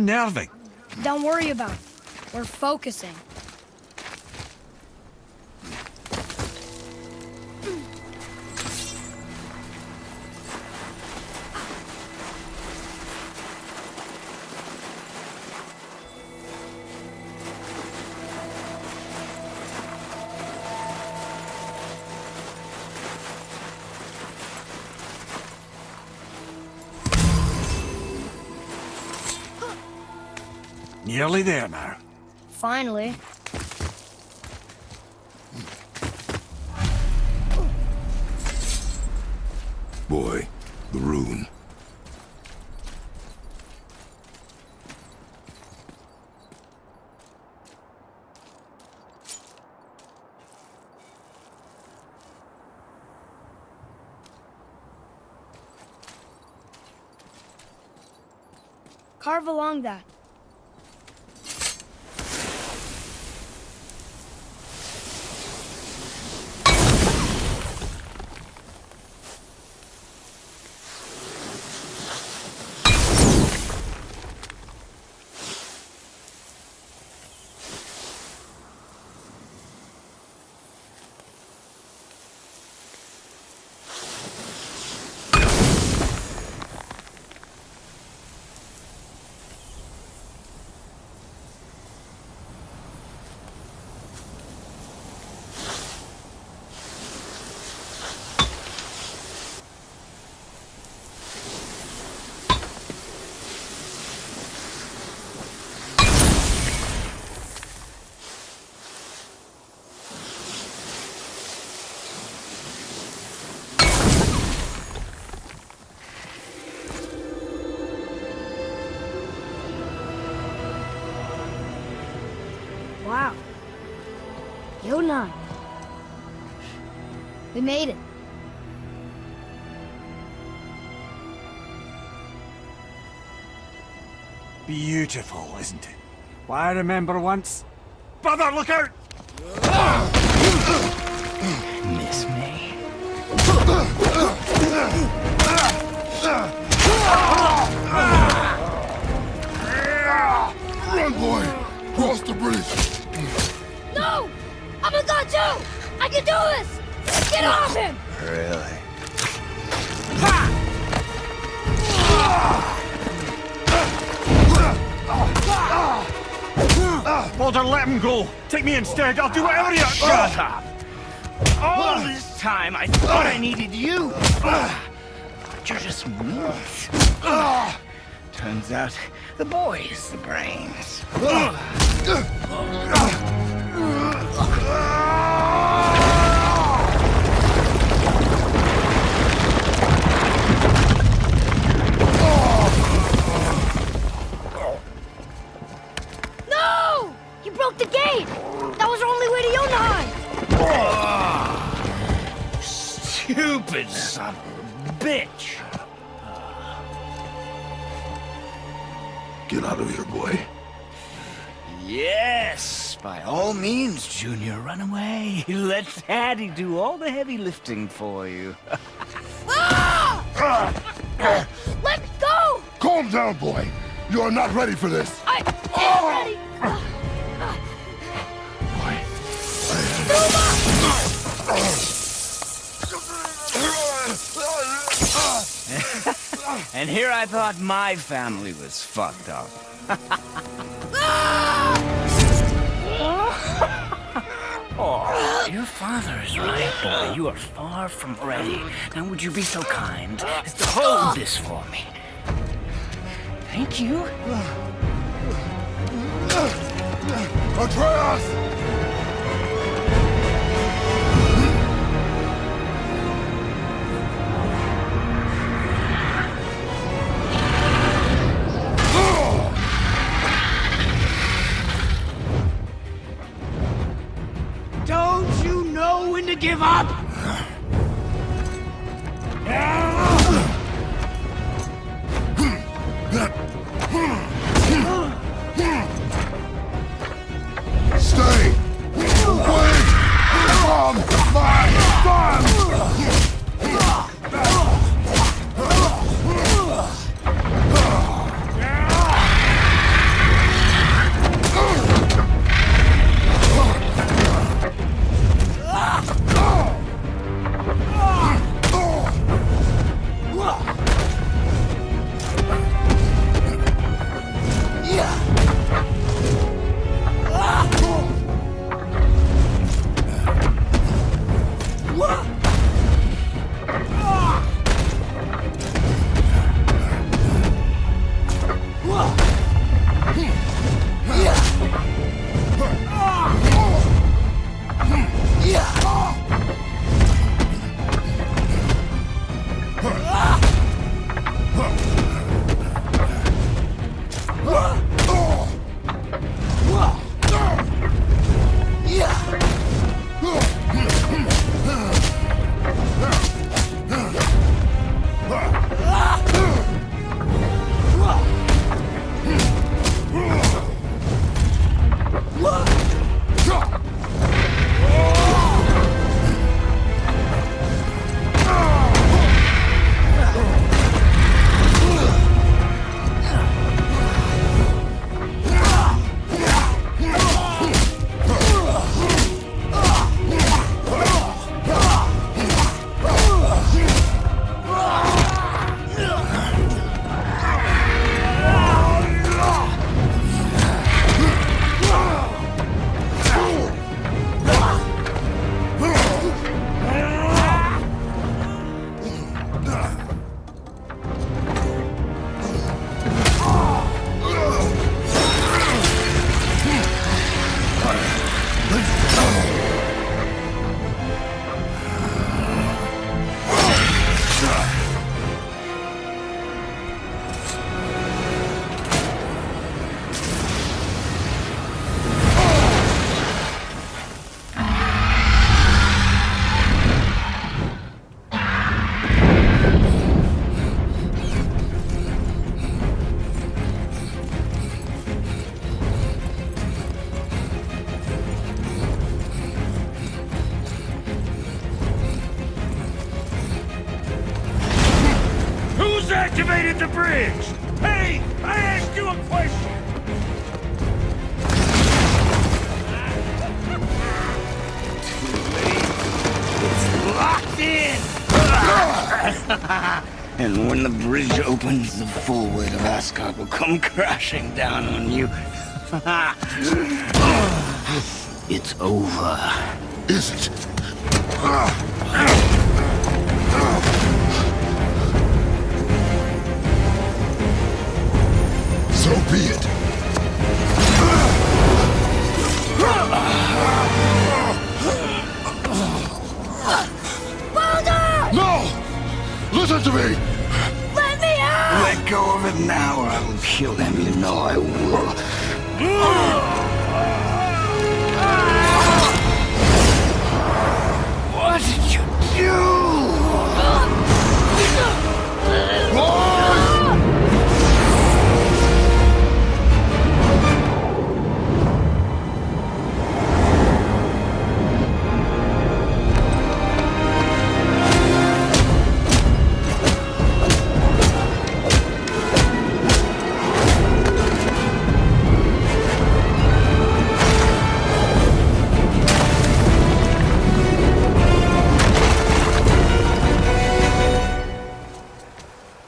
unnerving. Don't worry about it. We're focusing. Nearly there now. Finally. Boy, the rune. Carve along that. Wow. Yonai. We made it. Beautiful, isn't it? Why, I remember once... Brother, look out! Miss me? Run, boy! Cross the bridge! No! I'm a god too! I can do this! Get off him! Really? Baldur, let him go! Take me instead, I'll do whatever you... Shut up! All this time I thought I needed you! But you're just meat. Turns out the boy is the brains. No! You broke the gate! That was our only way to Yonai! Stupid son of a bitch! Get out of here, boy. Yes, by all means, Junior, run away. Let Daddy do all the heavy lifting for you. Ah! Let go! Calm down, boy. You are not ready for this. I am ready! And here I thought my family was fucked up. Oh, your father is right, boy. You are far from ready. Now would you be so kind as to hold this for me? Thank you. Atreus! Don't you know when to give up? Stay away from my son! bridge! Hey! I asked you a question! Locked in! And when the bridge opens, the full weight of Asgard will come crashing down on you. It's over. Is it? So be it. Baldur! No! Listen to me! Let me out! Let go of it now or I will kill him. You know I will. What did you do?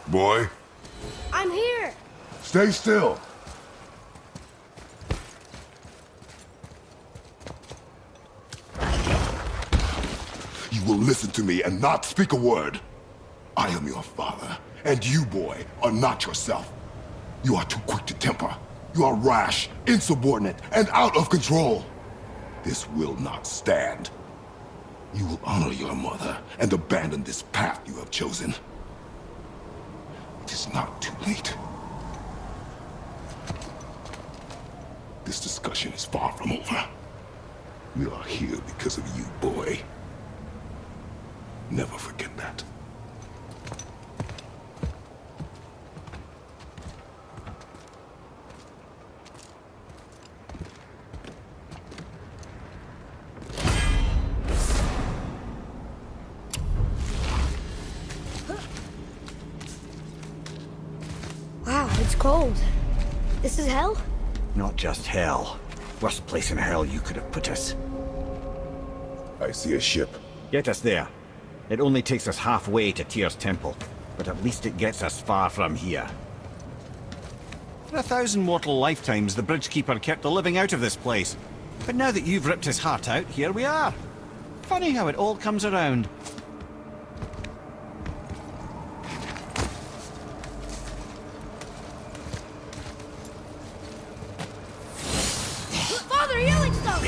Boy, I'm here! stay still. You will listen to me and not speak a word. I am your father, and you, boy, are not yourself. You are too quick to temper. You are rash, insubordinate, and out of control. This will not stand. You will honor your mother and abandon this path you have chosen. It is not too late. This discussion is far from over. We are here because of you, boy. Never forget that. Wow, it's cold. This is hell? Not just hell. Worst place in hell you could have put us. I see a ship. Get us there. It only takes us halfway to Tyr's temple, but at least it gets us far from here. For 1,000 mortal lifetimes, the Bridgekeeper kept the living out of this place. But now that you've ripped his heart out, here we are. Funny how it all comes around. Father, healing stuff!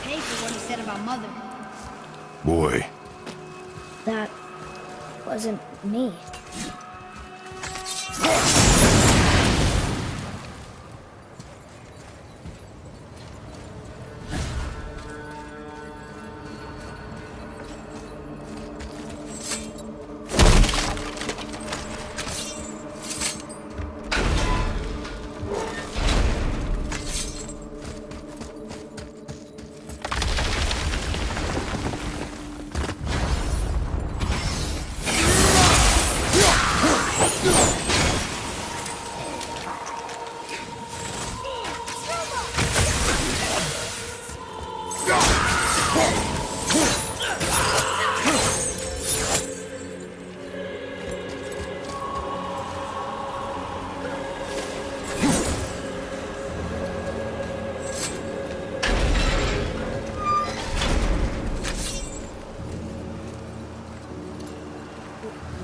Pay for what he said about Mother. Boy, That wasn't me.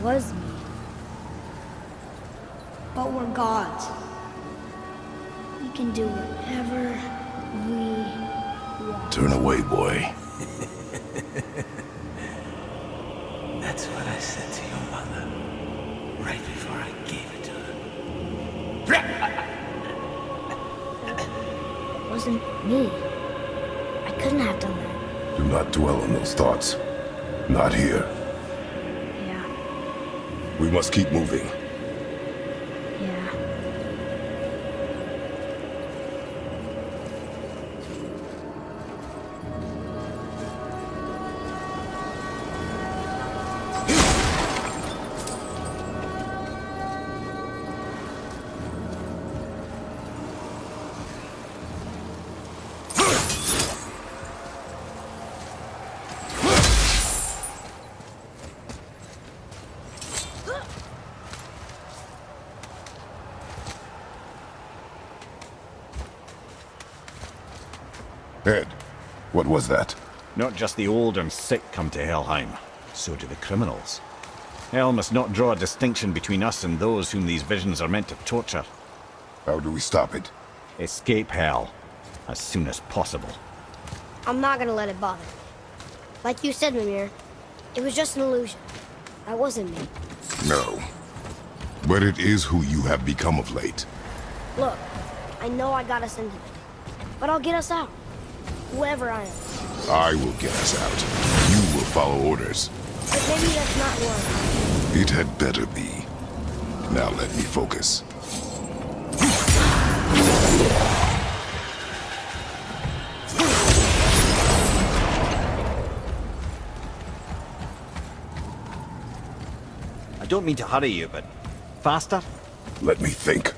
Was me. But we're gods. We can do whatever we want. turn away, boy. That's what I said to your mother. Right before I gave it to her. It wasn't me. I couldn't have done that. Do not dwell on those thoughts. Not here. We must keep moving. Yeah. Ed, what was that? Not just the old and sick come to Helheim, so do the criminals. Hell must not draw a distinction between us and those whom these visions are meant to torture. How do we stop it? Escape Hell as soon as possible. I'm not gonna let it bother me. Like you said, Mimir, it was just an illusion. That wasn't me. No. But it is who you have become of late. Look, I know I got us into this, but I'll get us out. Whoever I am. I will get us out. You will follow orders. But maybe that's not one. It had better be. Now let me focus. I don't mean to hurry you, but faster? Let me think.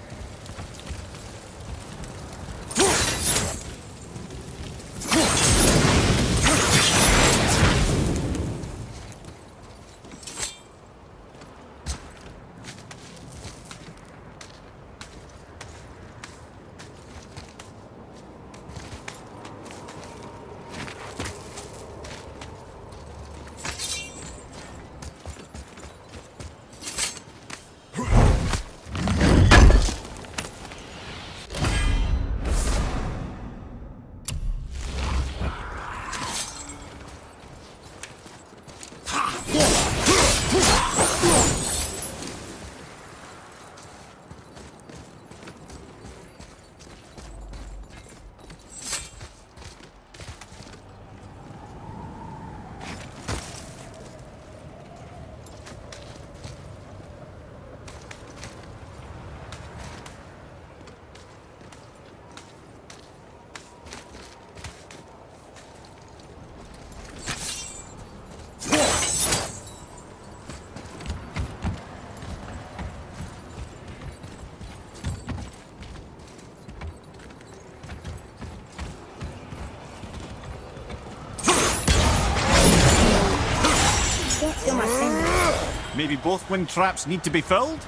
Feel my fingers. Maybe both wind traps need to be filled?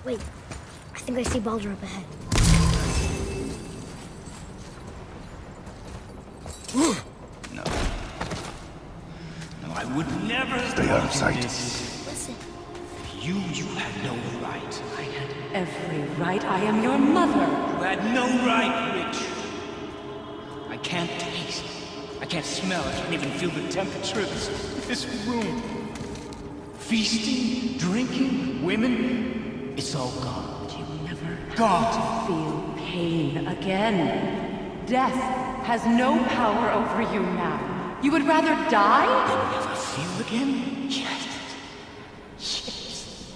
Wait, I think I see Baldur up ahead. would never Stay out of sight. Listen. You had no right. I had every right. I am your mother. You had no right, Rich. I can't taste. I can't smell. I can't even feel the temperature of this room. Feasting, drinking, women, it's all gone. You never Gone. feel pain again. Death has no power over you now. You would rather die? Never feel again? Yes. Yes.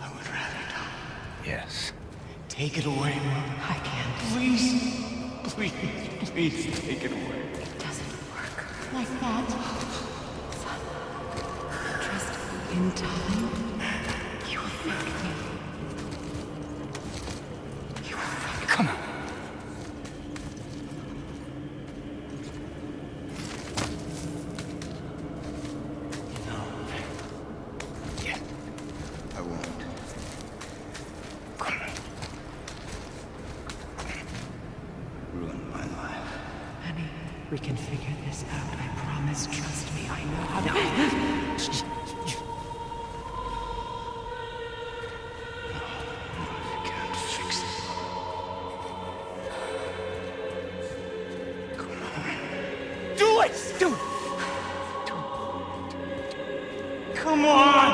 I would rather die. Yes. Take it away, Mother. I can't. Please. Please take it away. It doesn't work like that. Son, just in time, you will thank me. You will thank me. Come on. No. Yeah. I won't. Come on. Ruin my life. Honey, we can figure this out. I promise. Trust me. I know how to. I can't fix it. Come on. Do it! Do it! Come on!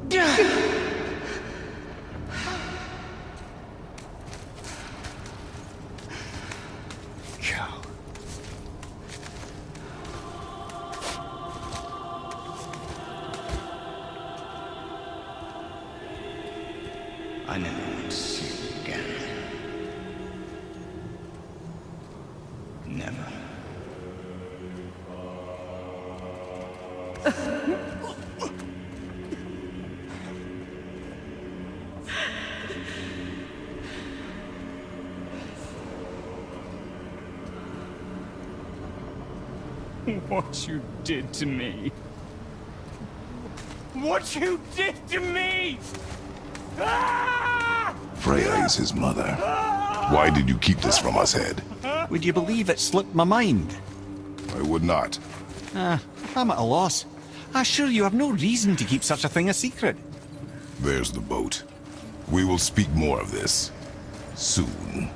Go. I never want to see you again. Never. What you did to me. What you did to me! Ah! Freya is his mother. Why did you keep this from us, Head? Would you believe it slipped my mind? I would not. I'm at a loss. I assure you have no reason to keep such a thing a secret. There's the boat. We will speak more of this soon.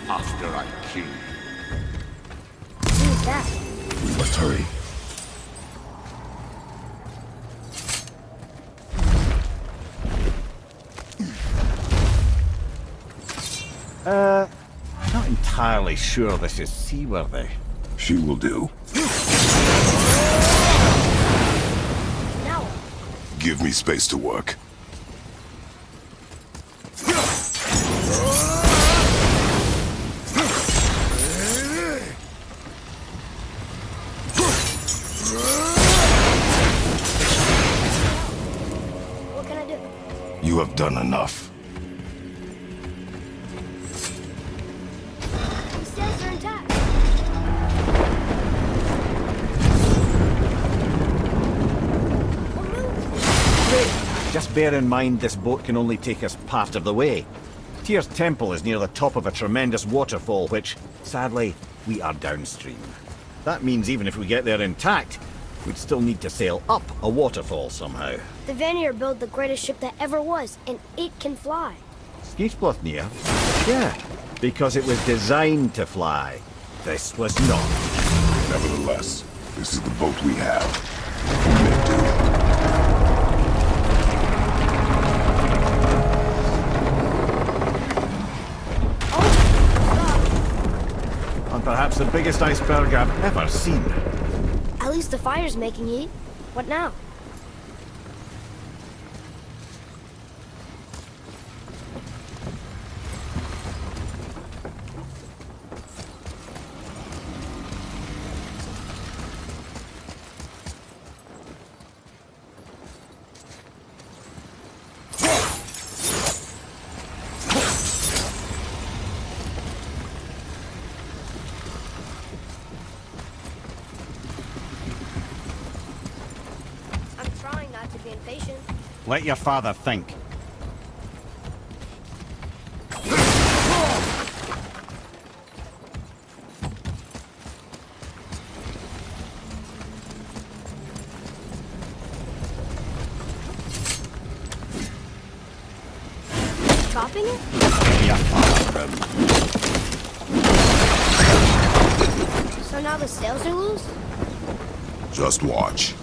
after I kill you. Who's that? We must hurry. Not entirely sure this is seaworthy. She will do. Now, Give me space to work. You have done enough. The sails are intact. We're moving. Great. Just bear in mind this boat can only take us part of the way. Tyr's temple is near the top of a tremendous waterfall, which, sadly, we are downstream. That means even if we get there intact, we'd still need to sail up a waterfall somehow. The Vanir built the greatest ship that ever was, and it can fly. Skidbladnir? Yeah, because it was designed to fly. This was not. Nevertheless, this is the boat we have. And perhaps the biggest iceberg I've ever seen. At least the fire's making heat. What now? I'm trying not to be impatient. Let your father think. Chopping it? Your father, Grim. So now the sails are loose? Just watch.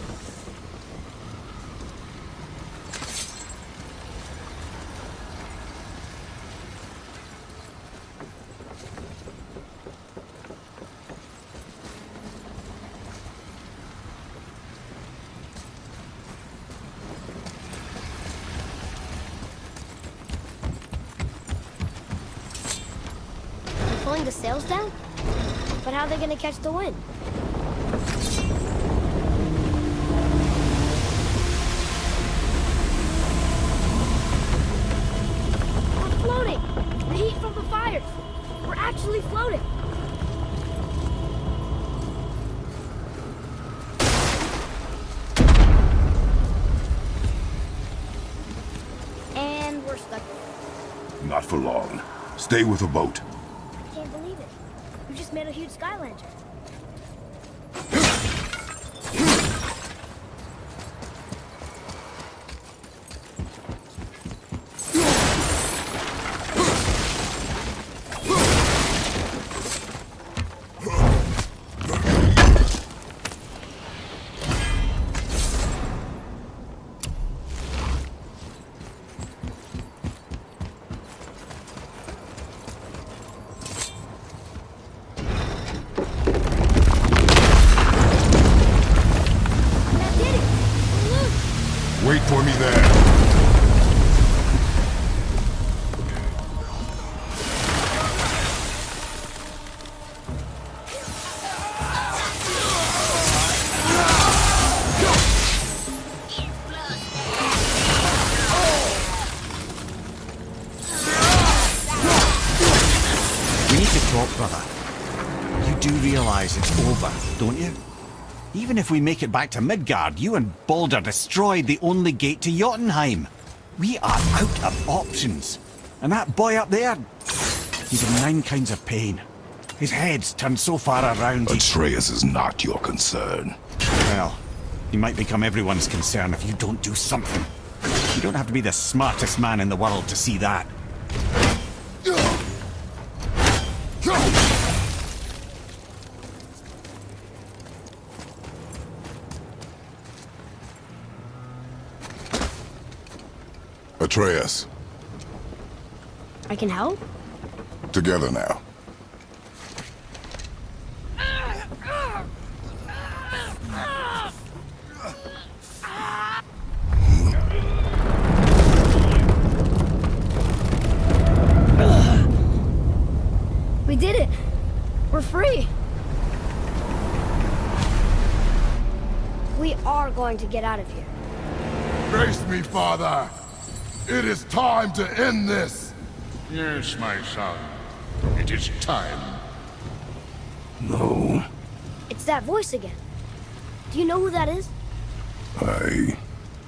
They're pulling the sails down? But how are they gonna catch the wind? We're floating! The heat from the fires! We're actually floating! And we're stuck. Not for long. Stay with the boat. I can't believe it. We just made a huge sky lantern. That did it! We're loose! Wait for me there. We need to talk, brother. You do realize it's over, don't you? Even if we make it back to Midgard, you and Baldur destroyed the only gate to Jotunheim. We are out of options. And that boy up there, he's in 9 kinds of pain. His head's turned so far around he... Atreus is not your concern. Well, he might become everyone's concern if you don't do something. You don't have to be the smartest man in the world to see that. Atreus, I can help? together now. We did it! We're free! We are going to get out of here. Grace me, Father! It is time to end this! Yes, my son. It is time. No, It's that voice again. Do you know who that is? I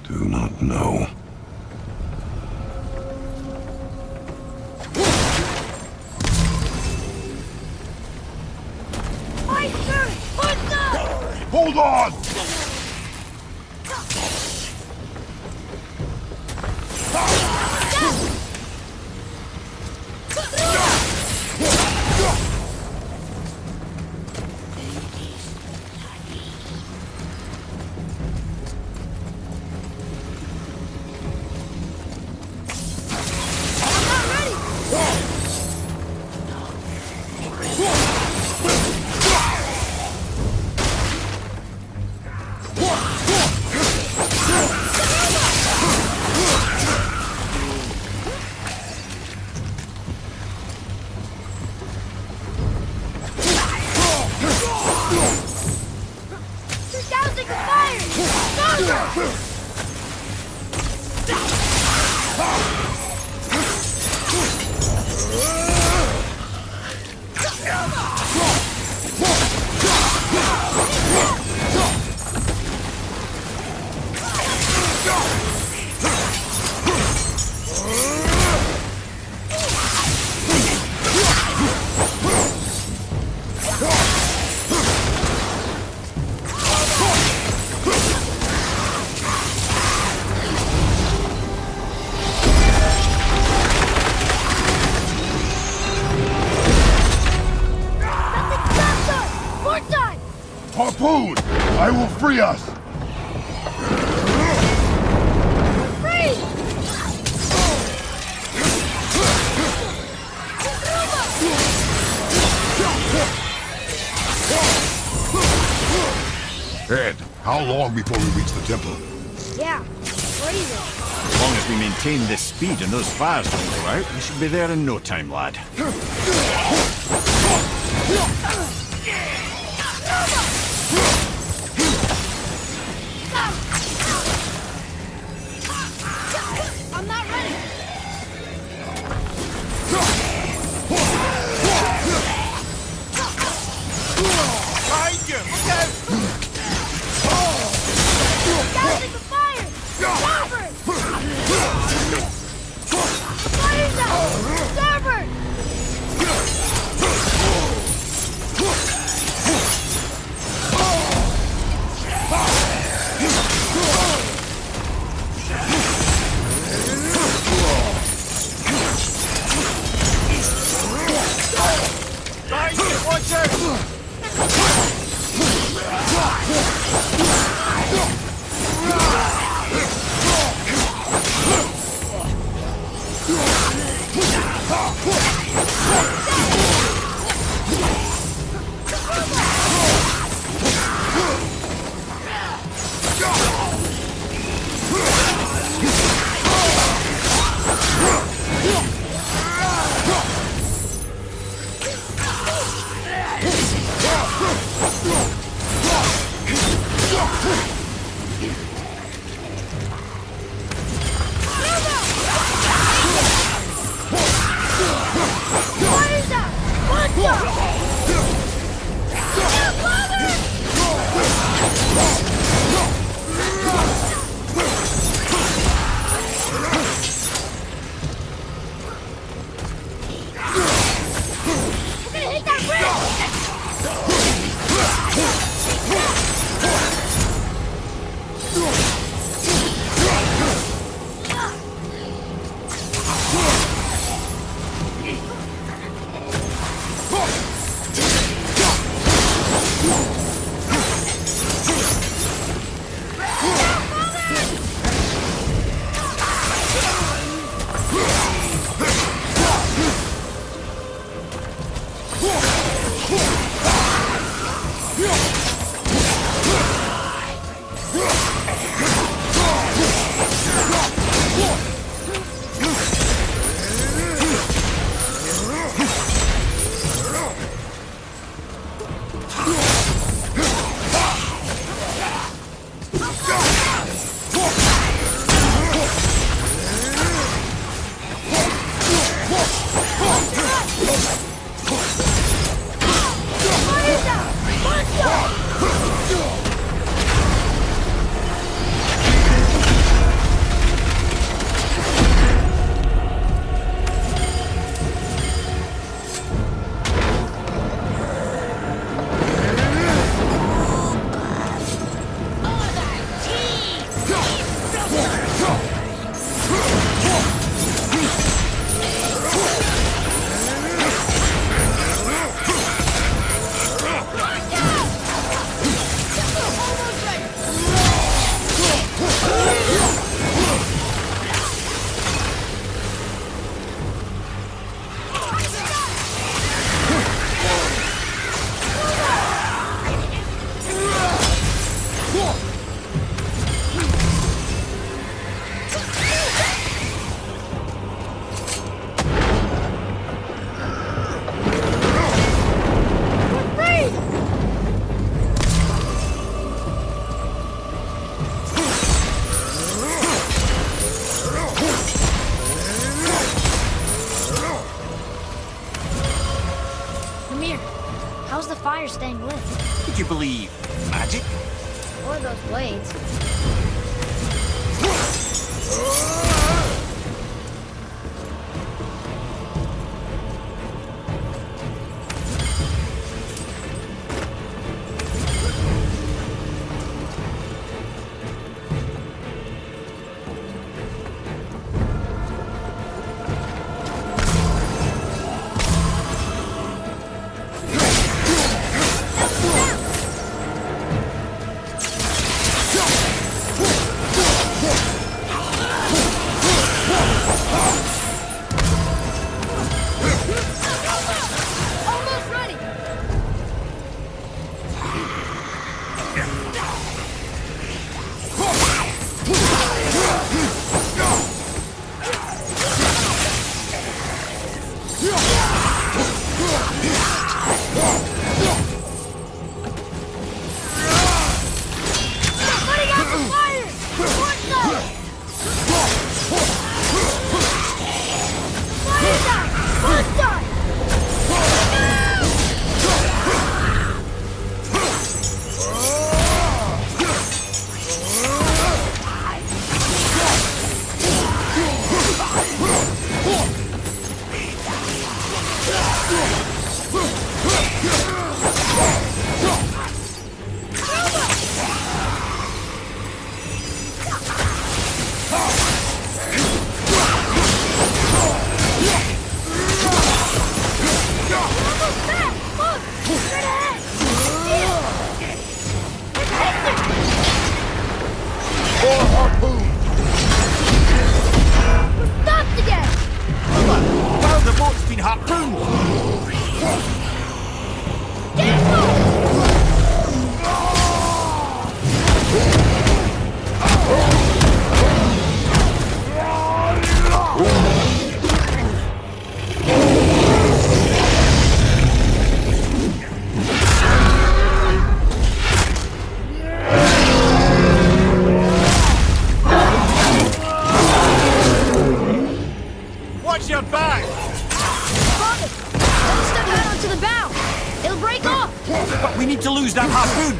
do not know. Meister! Meister! Hold on! You're dousing the fire! Stronger! More time! Harpoon! I will free us! Free! Ed, how long before we reach the temple? Yeah, crazy. As long as we maintain this speed and those fires don't go out, we should be there in no time, lad. I'm not ready! Dousing the fire! Starboard! Fire's out! Starboard! fire's staying lit. Could you believe magic? Or those blades. Almost ready! Putting out the fire! Support them! Fire down! First time! Stopped again! Wow, the boat's been harpooned! Watch your back! Father! Don't step out onto the bow! It'll break off! But we need to lose that harpoon!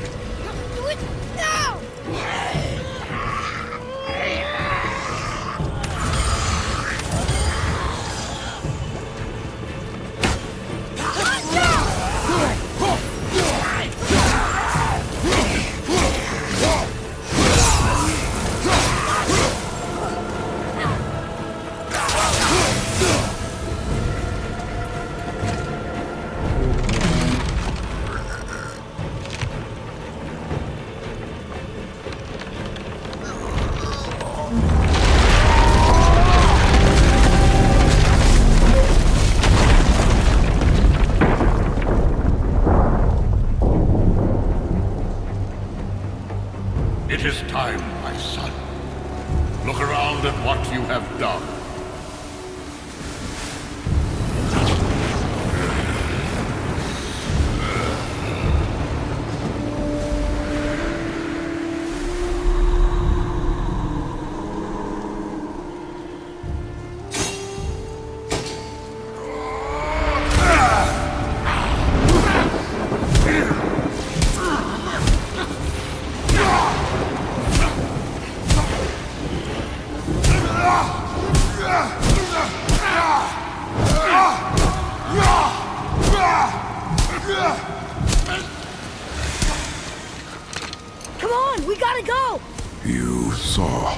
Do it now! It is time, my son. Look around at what you have done. Come on, we gotta go! You saw.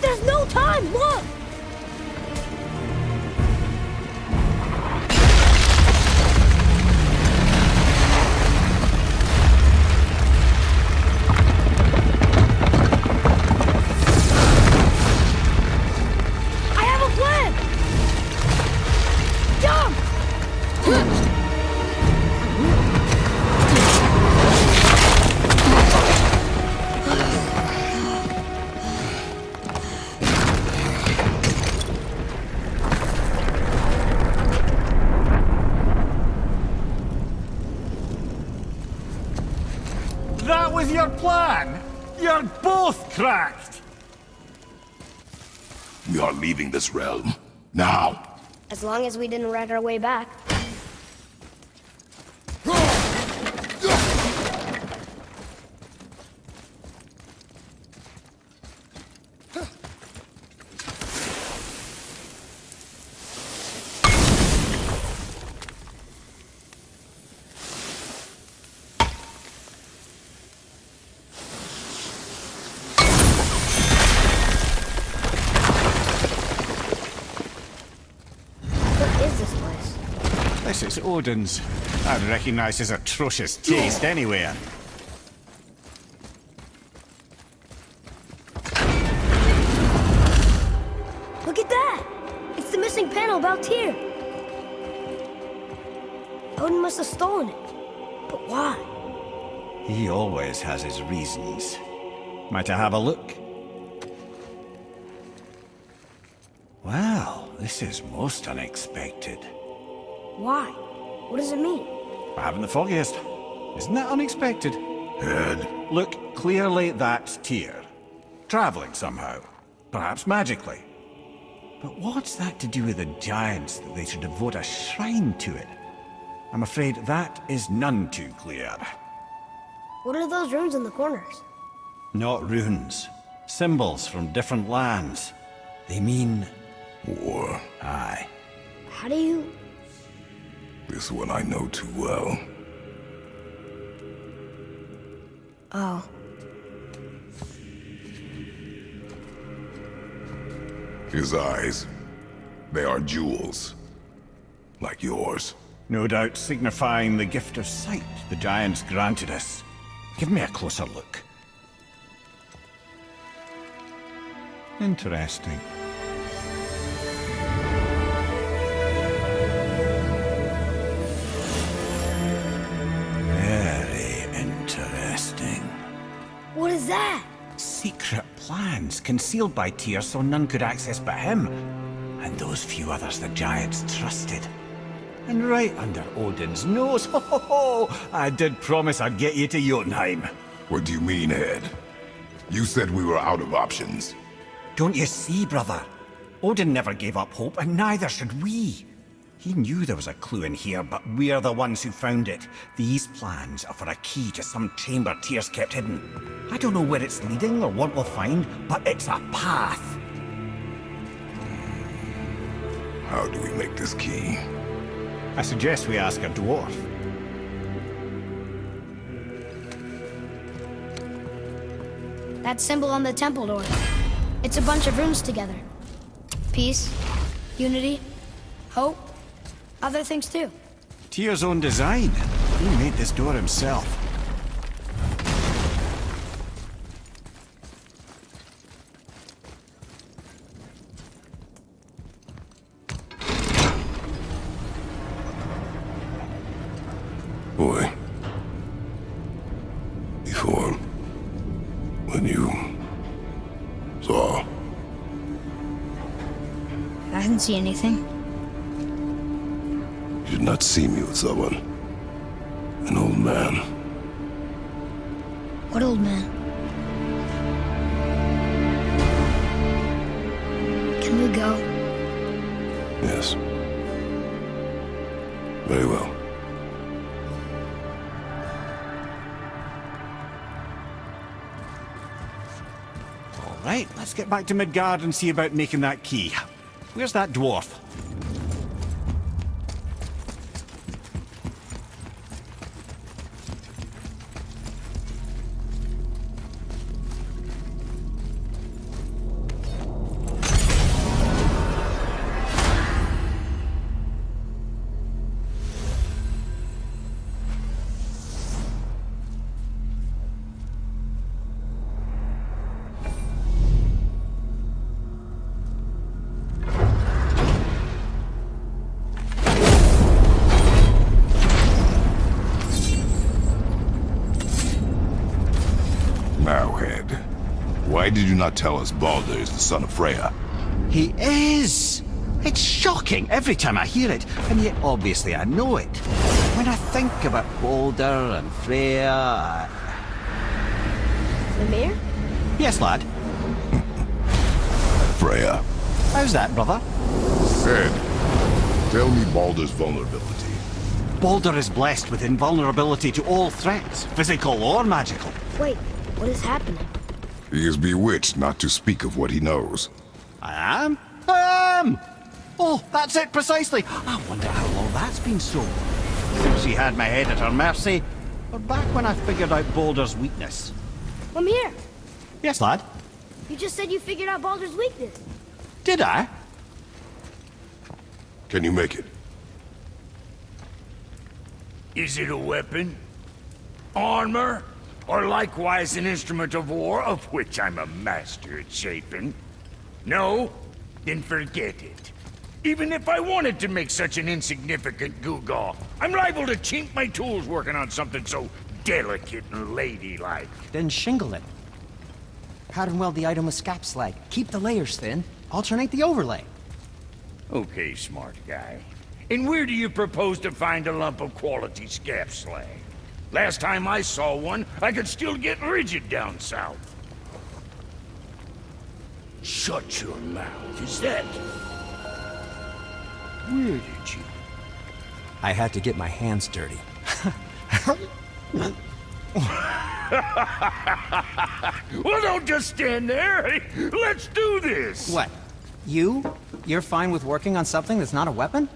There's no time, look! I have a plan! Jump! That was your plan? You're both cracked! We are leaving this realm. Now. As long as we didn't wreck our way back. Unless it's Odin's. I'd recognize his atrocious taste anywhere. Look at that! It's the missing panel about here. Odin must have stolen it. But why? He always has his reasons. Might I have a look? Well, this is most unexpected. Why? What does it mean? I haven't the foggiest. Isn't that unexpected? Head. Look, clearly that's Tyr. Traveling somehow. Perhaps magically. But what's that to do with the giants that they should devote a shrine to it? I'm afraid that is none too clear. What are those runes in the corners? Not runes. Symbols from different lands. They mean... War. Aye. How do you... This one I know too well. Oh. His eyes. They are jewels. Like yours. No doubt signifying the gift of sight the giants granted us. Give me a closer look. Interesting. Very interesting. What is that? Secret plans concealed by Tyr so none could access but him. And those few others the giants trusted. And right under Odin's nose, ho ho ho! I did promise I'd get you to Jotunheim. What do you mean, Head? You said we were out of options. Don't you see, brother? Odin never gave up hope, and neither should we. He knew there was a clue in here, but we're the ones who found it. These plans are for a key to some chamber Tyr's kept hidden. I don't know where it's leading or what we'll find, but it's a path. How do we make this key? I suggest we ask a dwarf. That symbol on the temple door. It's a bunch of runes together. Peace, unity, hope, other things too. Tyr's own design. He made this door himself. Boy. Before... when you... saw... I didn't see anything. You did not see me with someone. An old man. What old man? Can we go? Yes. Very well. All right, let's get back to Midgard and see about making that key. Where's that dwarf? Now, Head. Why did you not tell us Baldur is the son of Freya? He is! It's shocking every time I hear it, and yet obviously I know it. When I think about Baldur and Freya... Mimir? Yes, lad. Freya. How's that, brother? Head. Tell me Baldur's vulnerability. Baldur is blessed with invulnerability to all threats, physical or magical. Wait, what is happening? He is bewitched not to speak of what he knows. I am? I am! Oh, that's it precisely. I wonder how long that's been so. Since she had my head at her mercy, or back when I figured out Baldur's weakness. Mimir, Yes, lad? you just said you figured out Baldur's weakness. Did I? Can you make it? Is it a weapon? Armor? Or likewise an instrument of war, of which I'm a master at shaping? No? Then forget it. Even if I wanted to make such an insignificant gewgaw, I'm liable to chink my tools working on something so delicate and ladylike. Then shingle it. Pattern weld the item with scap slag. Keep the layers thin. Alternate the overlay. Okay, smart guy. And where do you propose to find a lump of quality scap slag? Last time I saw one, I could still get rigid down south. Shut your mouth, is that... Where did you... I had to get my hands dirty. Well, don't just stand there. Let's do this. What? You're fine with working on something that's not a weapon?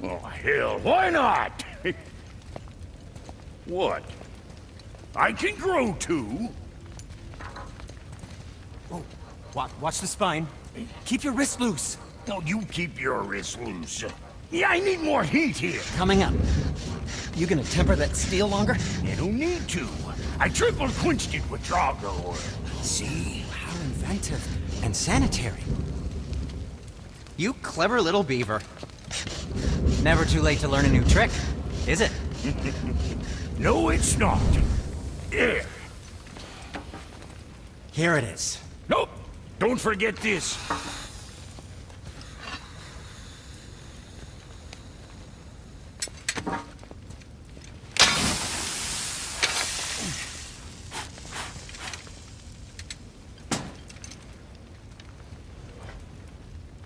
Oh, hell, why not? What? I can grow too. Oh, watch the spine. Keep your wrist loose. No, you keep your wrist loose. Yeah, I need more heat here. Coming up. You gonna temper that steel longer? You don't need to. I triple quenched it with Drago oil. See? How inventive. And sanitary. You clever little beaver. Never too late to learn a new trick, is it? No, it's not. There. Here it is. Nope. Don't forget this.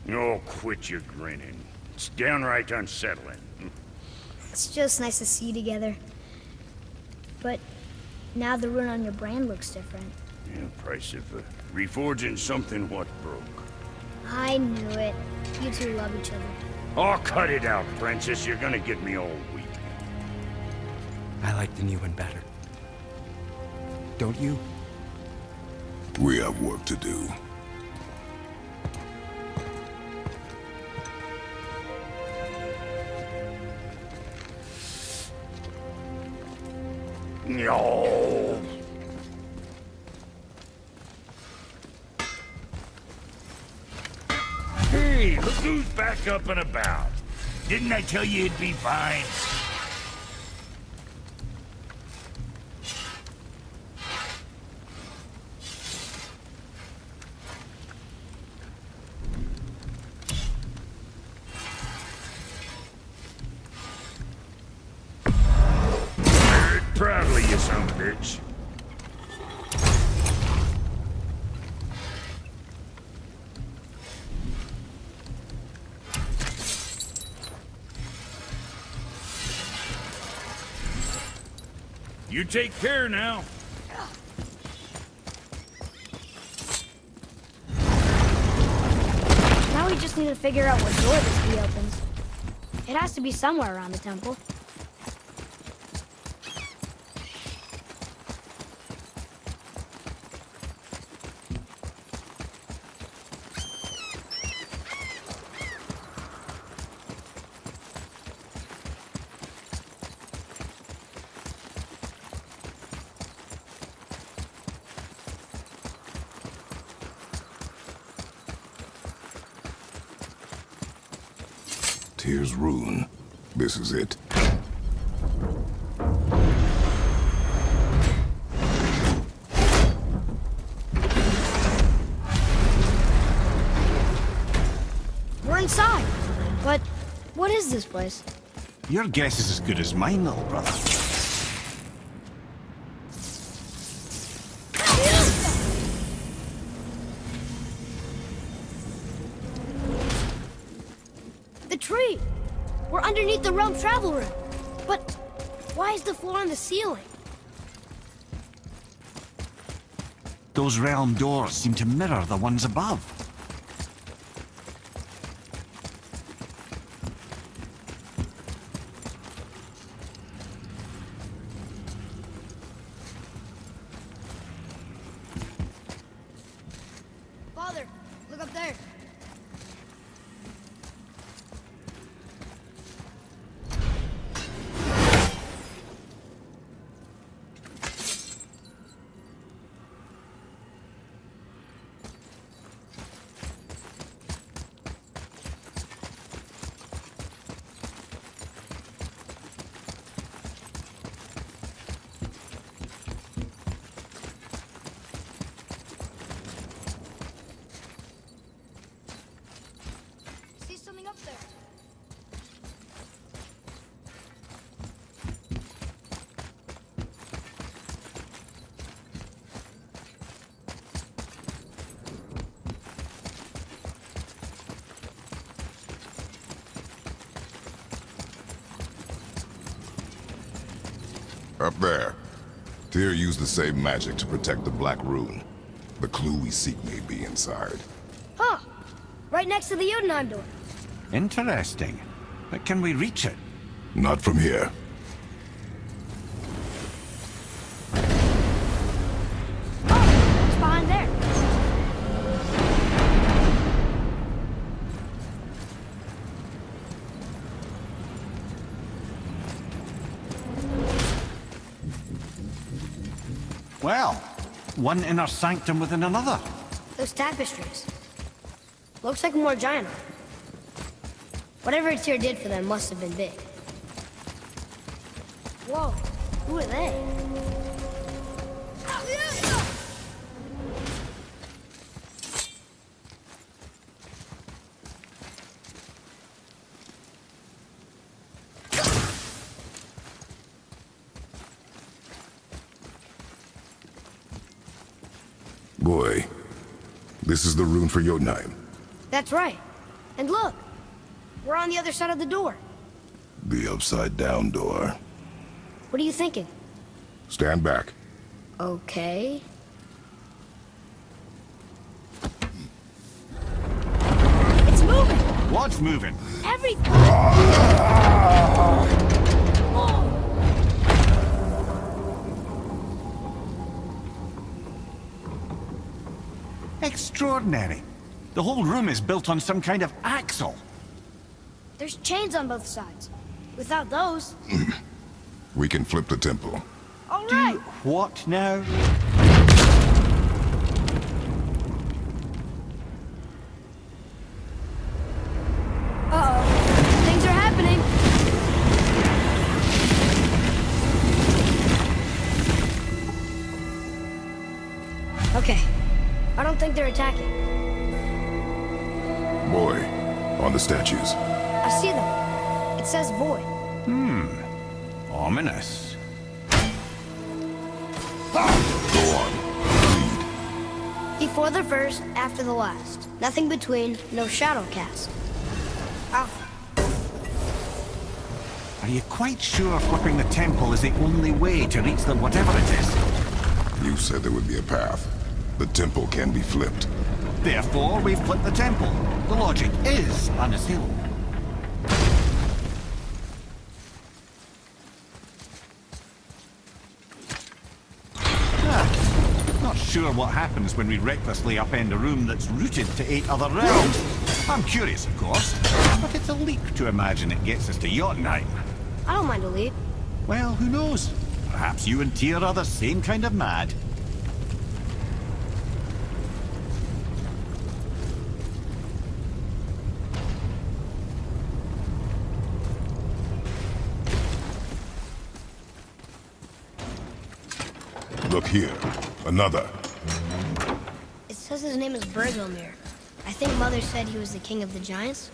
Oh, quit your grinning. It's downright unsettling. It's just nice to see you together. But now the rune on your brand looks different. Yeah, price of reforging something what broke. I knew it. You two love each other. Oh, cut it out, Princess. You're gonna get me all weak. I like the new one better. Don't you? We have work to do. No. Hey, look who's back up and about. Didn't I tell you it'd be fine? Proudly, you son of a bitch. You take care now. Now we just need to figure out what door this key opens. It has to be somewhere around the temple. Here's rune. This is it. We're inside. But what is this place? Your guess is as good as mine, little brother. The tree! We're underneath the realm travel room. But why is the floor on the ceiling? Those realm doors seem to mirror the ones above. Father, look up there. Up there. Tyr used the same magic to protect the Black Rune. The clue we seek may be inside. Huh. Right next to the Jotunheim door. Interesting. But can we reach it? Not from here. Oh, it's behind there. Well, one inner sanctum within another. Those tapestries. Looks like more giant. Whatever Tyr did for them must have been big. Whoa, who are they? Boy, this is the rune for Jotunheim. That's right. And look, we're on the other side of the door. The upside-down door. What are you thinking? Stand back. Okay. It's moving! What's moving? Everything! Extraordinary. The whole room is built on some kind of axle. There's chains on both sides. Without those... We can flip the temple. All right! What now? Uh-oh. Things are happening. Okay. I don't think they're attacking. Boy, on the statues. I see them. It says void. Ominous. Go on. Lead. Before the first, after the last. Nothing between, no shadow cast. Alpha. Are you quite sure flipping the temple is the only way to reach the whatever it is? You said there would be a path. The temple can be flipped. Therefore, we flip the temple. The logic is unassailable. Not sure what happens when we recklessly upend a room that's rooted to 8 other realms. I'm curious, of course, but it's a leap to imagine it gets us to Jotunheim. I don't mind a leap. Well, who knows? Perhaps you and Tyr are the same kind of mad. Look here. Another. It says his name is Bergelmir. I think Mother said he was the king of the giants.